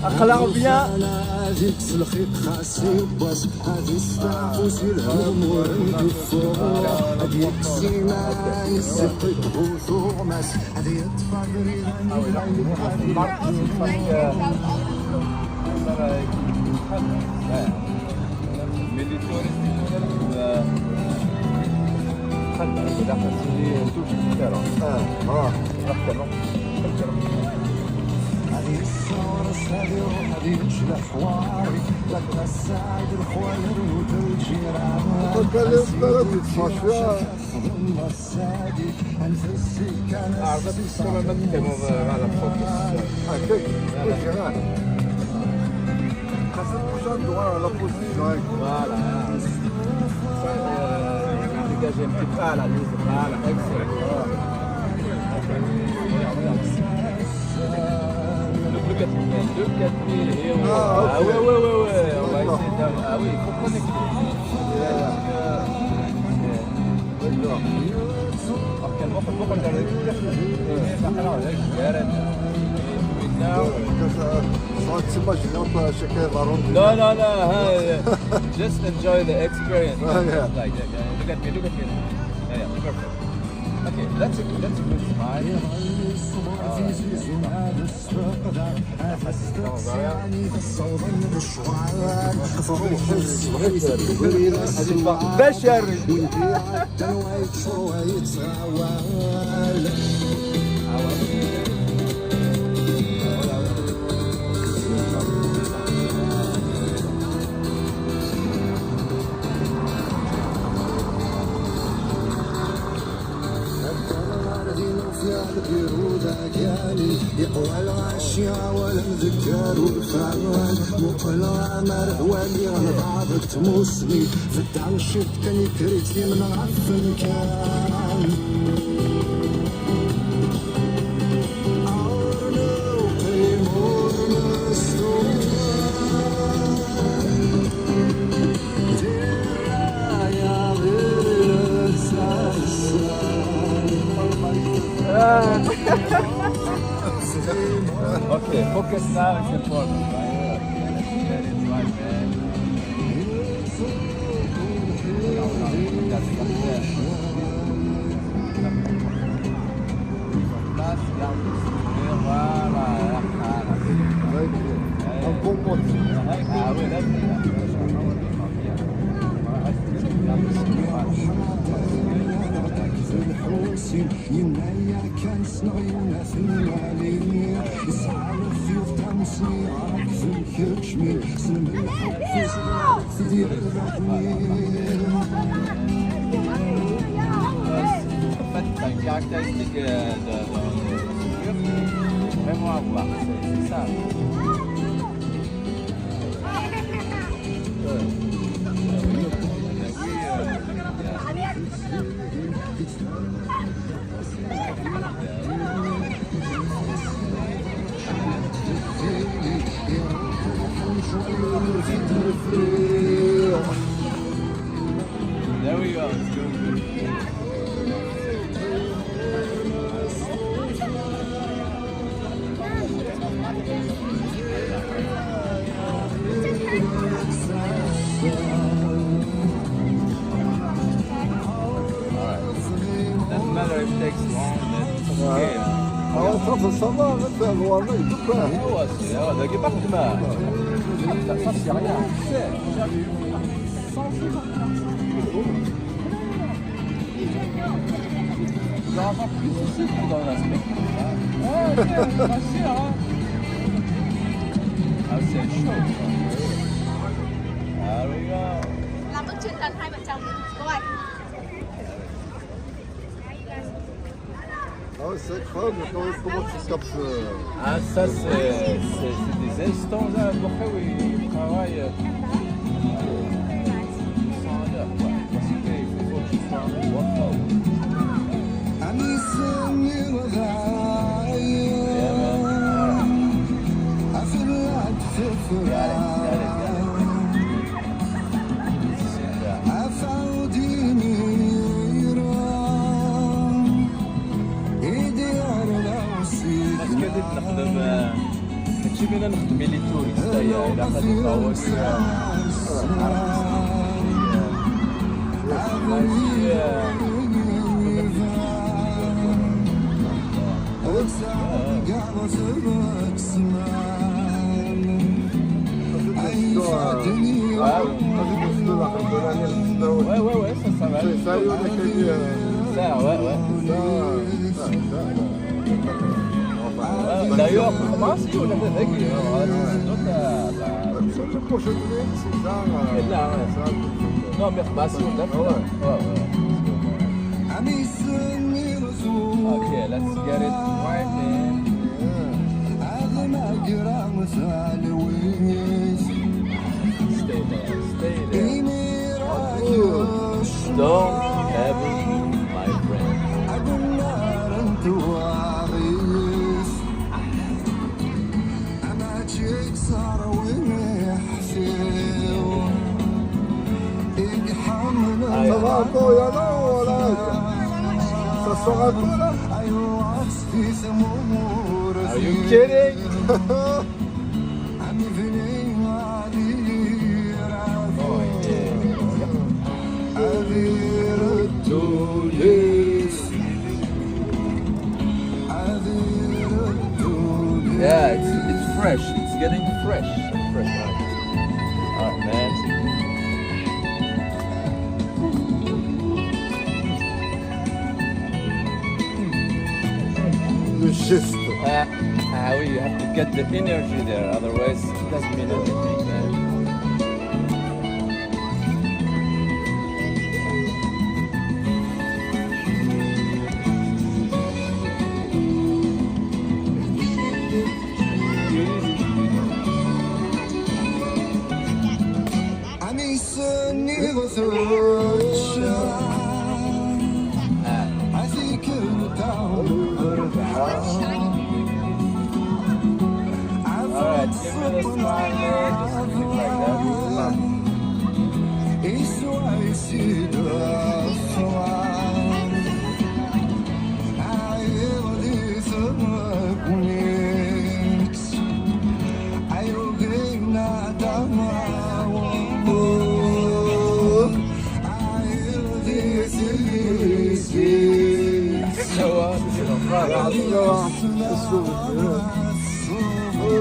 أخلاق بيان. No, no, no. Just enjoy the experience. Like, look at me. Yeah, perfect. Okay, that's a good smile. بشر. يقوى الغاشية والمذكر والفعال مقل عمر ولي غضبت موسمي في الدعم شفت كان يكريتني من غفل كان Okay, focus now is important, right? That is right, man. ينايا كان صغيرنا في الوالي يسعى في وطنسي عارف في الكرشمي سلم الحب في صدرك ديال الرحمين Une caractéristique de vraiment à voir, c'est ça. There we go, it's good. Doesn't matter if it takes long, it's okay. صف الصلاة مثل هو يدبر. هو ده جيبك ما. Ça c'est rien. J'en plus ici dans l'aspect. Pas cher, hein. Ah, c'est chaud. There we go. Làm bức trưng cần hai vợ chồng. Rồi. Ah ouais, c'est incroyable comment tu captes. Ah, ça c'est des instants là, pour faire où ils travaillent. Sans l'heure, quoi. Parce qu'il faut qu'ils soient en workout. Est-ce que tu هادشي بينا نخدم لي توريست هي إلا خديت هو Ouais, ça va. Ça, ouais. D'ailleurs, comment est-ce qu'on a fait avec non, mais bah, si on a fait. Okay, let's get it right, man. Stay there. Don't ever move, my friend. Ça va encore, il y en a, voilà. Ça sort un peu là. Are you kidding? Yeah, it's fresh. It's getting fresh. Fresh, right? Alright, man. Le geste. Oui, you have to get the energy there, otherwise it doesn't mean anything, man. Alright, give me the smile, man. Just keep like that.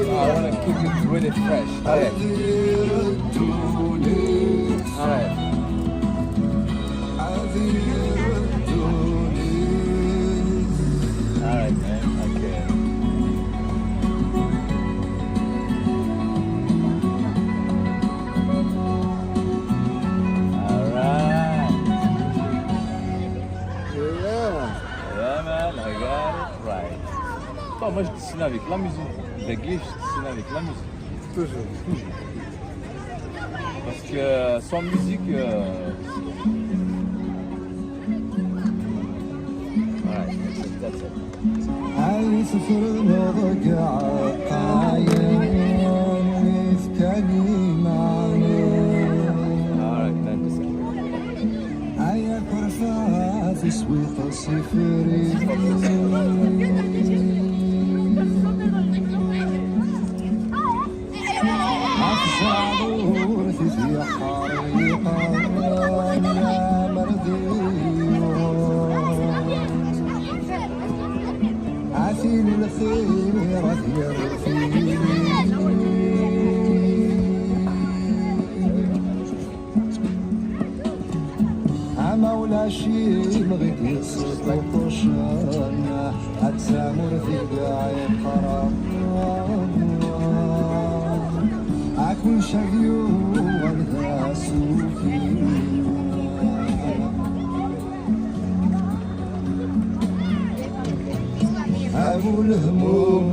I want to keep it really fresh. Okay. Alright. Alright, man. Okay. Alright. Yeah, man. I got it right. Bon, moi je dessine avec la musique. Les glyphes, je dessine avec la musique. Toujours. Parce que sans musique. Alright, that's it. عايز فرنض قاعد Alright, that's it. عيا كرفات سويق صفري عفصالور في حريقة يا مردي عسيل الخير يرفيني مولا شي بغيت يسقط شانا اتسامر في قاعي قرار اكون شافيو واردا سوكي ابو الهموم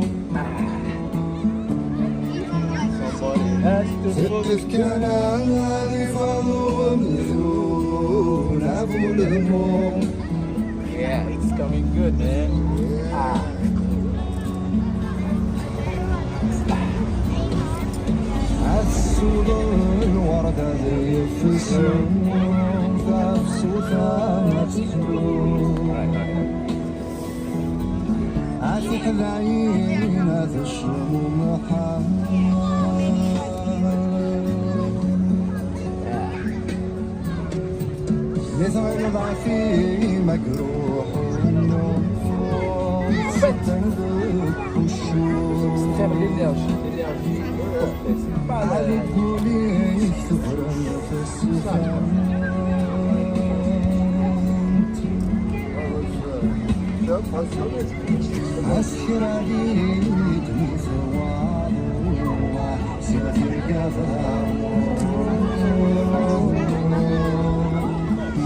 ست كان هذه فضو مذون ابو الهموم. Yeah, it's coming good, man. عالسود الوردة ذي في السموم فافسوثا متحلوم عالسود تفتح العين تشرب محمد مثل ضعفي مجروح ومنفوض ستنبك وشوف Extrême l'énergie, l'énergie complète. C'est pas la... علي تقولي ثغر نفس فهمت أسكر عليك مثواب سافر قفا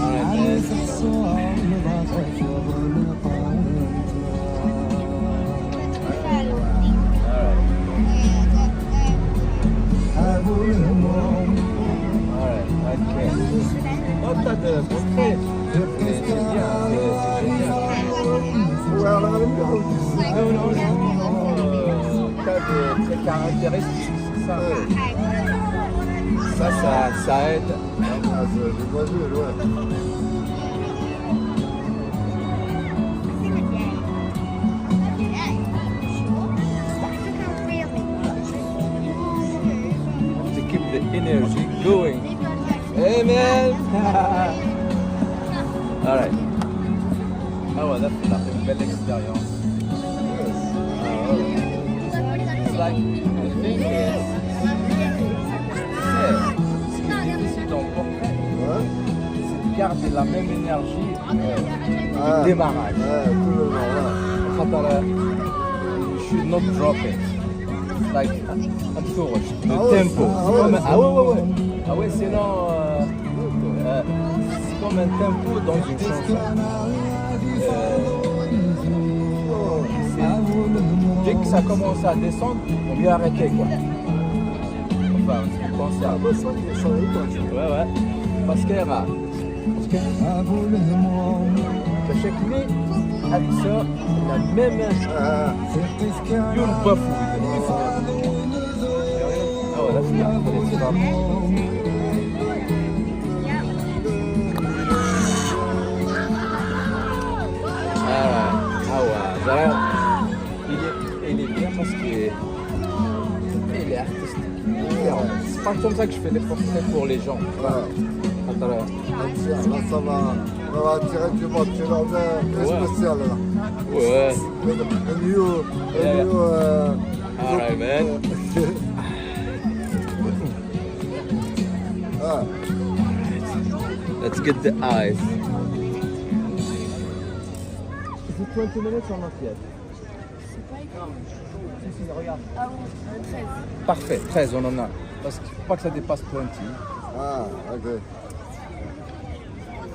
عارف حصان ضعفك أبو الهموم Alright, okay. Oh, t'as de portrait. C'est bien, c'est génial. Ouais, alors, elle est bien. Non, non, non. T'as de très caractéristiques, c'est ça. Ça aide. Ah, j'ai pas vu, ouais. To keep the energy going. Hey man! Alright. Ah ouais, là, c'est une belle expérience. It's like, the thing is, c'est ton portrait, Ouais. c'est de garder la même énergie Ah. au démarrage. Ouais, tout le long, là. خاطر you should not drop it. Like, ما تثورش. Ah Le ouais, tempo. ah ouais, Comme- c'est- Ah ouais, ouais, ouais. Ah ouais, sinon, c'est comme un tempo dans une chanson. Dès que ça commence à descendre, on vient arrêter quoi. Enfin, on pense à... Ah, bah, ça va, quoi. Ouais, ouais. Parce que rare. Parce que أبو الهموم chaque nuit, avec ça, la même Ah, ثقتك une bafouille. Ah ouais, là, c'est bien. C'est pas Ah ouais, Zara, il est bien parce que il est artistique. C'est pas comme ça que je fais des portraits pour les gens. ouais. Attends, Tiens, là, ça va attirer du monde. Tu leur mets Ouais. spécial, là. ouais. Un new, Alright, man. ah, Let's get the eyes. Is it 20 minutes or not yet? Si, regarde. Ah oui, 13. Parfait, 13 on en a. Parce qu'il ne faut pas que ça dépasse 20. ah, ok.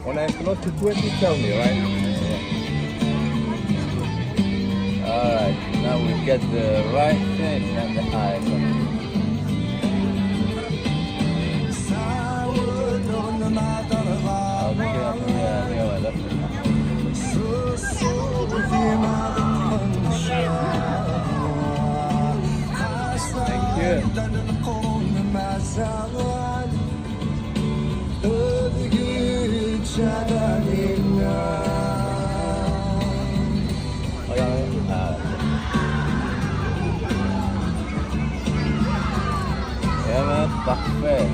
On a un close to 20, tell me, right? Alright, now we get the right thing and the eyes. Okay, yeah, well, that's Thank you. Yeah, man, parfait.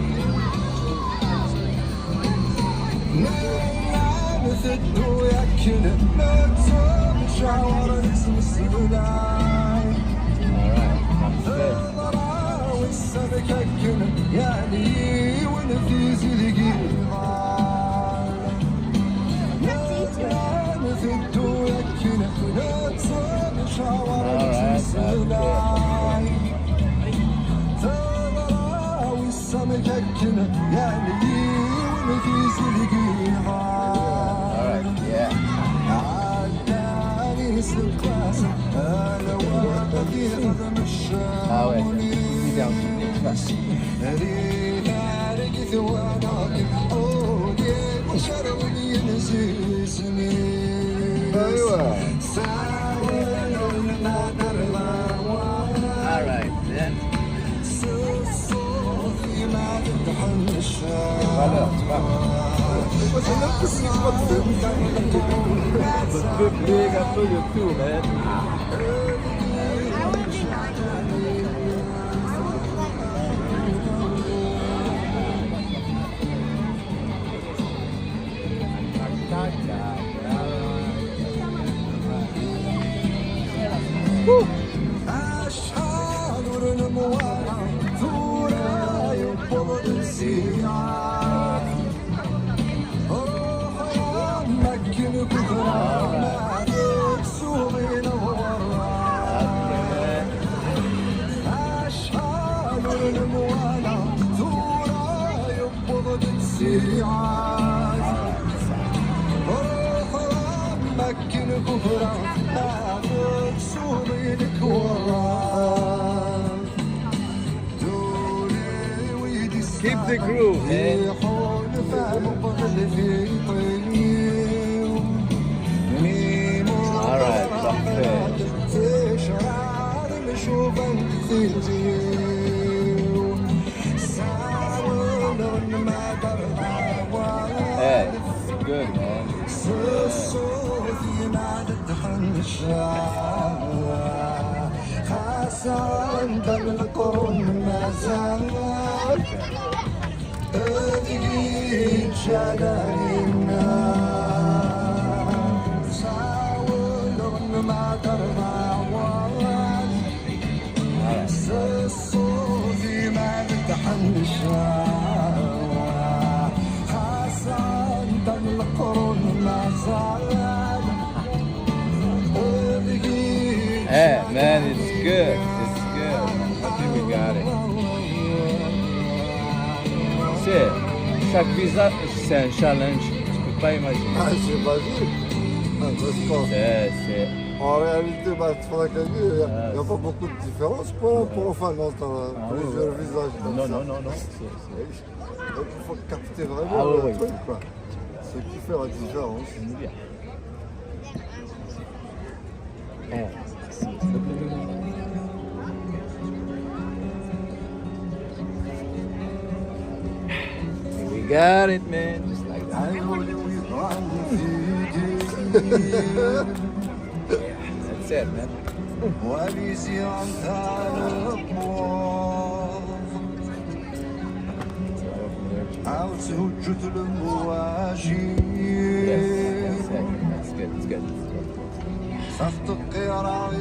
Alright, parfait. Alright, yeah. Ah ouais, c'est un truc facile. ايوه Alright, then. Voilà, tu vois. Un peu big, un peu de tout, man. مكن كفرة ناخد سورينك وراه دوري ويدي Keep the groove, man. يحول فهم قلبي Alright, parfait. تشعر نشوفك تجيو ساولون ما Hey, good, man. صوتي ما تدخل الشارع خاصة بالقرن ما زال أدري شغالنا ساولون ما ترضى صوتي ما تدخل الشارع خاصة بالقرن ما زال Hey, man, it's good. It's good. I think we got it. C'est, chaque visa, c'est un challenge. Tu peux pas imaginer. Ah, j'imagine. Ah, je pense. C'est... En réalité, bah, tu feras qu'il n'y a pas beaucoup de différence pour enfin dans plusieurs visages. comme Non, ça. non, non, non. Donc il faut capter vraiment Ah, le oui. truc, quoi. Ce qui fait la différence. Hey, we got it, man. Just like that. عيوني ويطعن في That's it, man. وليزي عن عاود سهجت المواجي Yes, that's good. That's good. صفت القراءة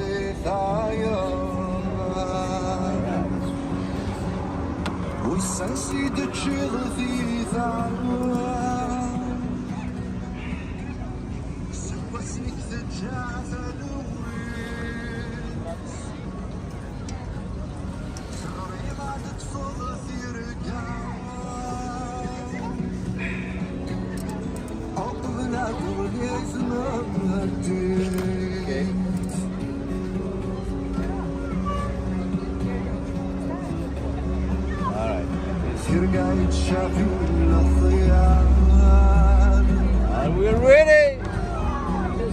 ثاير والسنسي دتشيغ في ثار سبسني تجاه لويس صغري ما تتفض في رقام أقبل أقول يزمر Okay. All right. يرجع يتشافي الخيال And we're ready.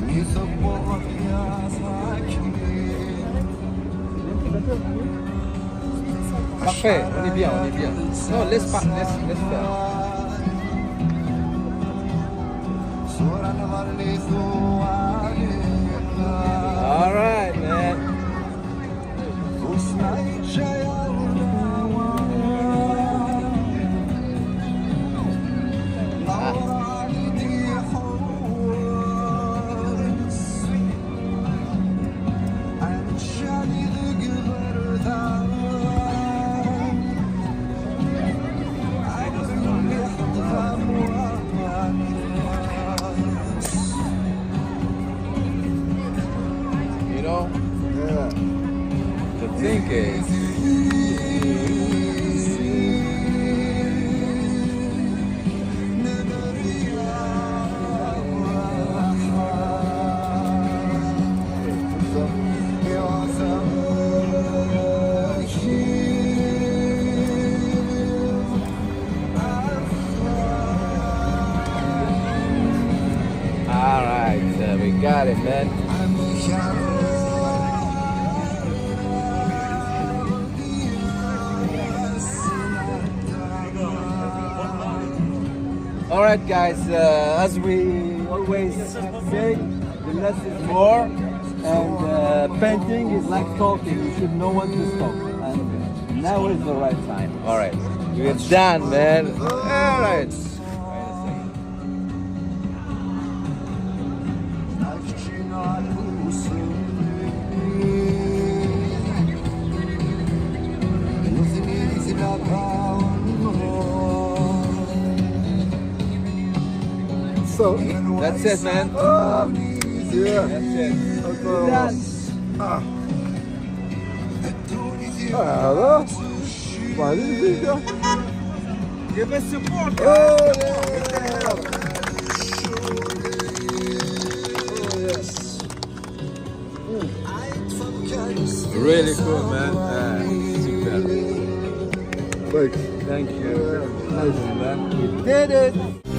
يصبرك يا ساكن Parfait. On est bien, on est bien. Non, laisse pas, laisse faire. صورة نظر لي ثواني All right, man. وسمعت شيالنا نور عيدي حورس عن الشالي ذقبر ذا عيدي يحضر You know, Yeah. the thing is, all right, we got it, man. All right, guys. As we always say, the less is more, and painting is like talking. You should know when to stop, and now is the right time. All right, we're done, man. All right. So, That's it, man. yeah. That's it. Attends. Done. Alors, magnifique, hein. Give us support. Oh, yeah. Really cool, man. Super. Thanks. Thank you. Pleasure, man. You did it.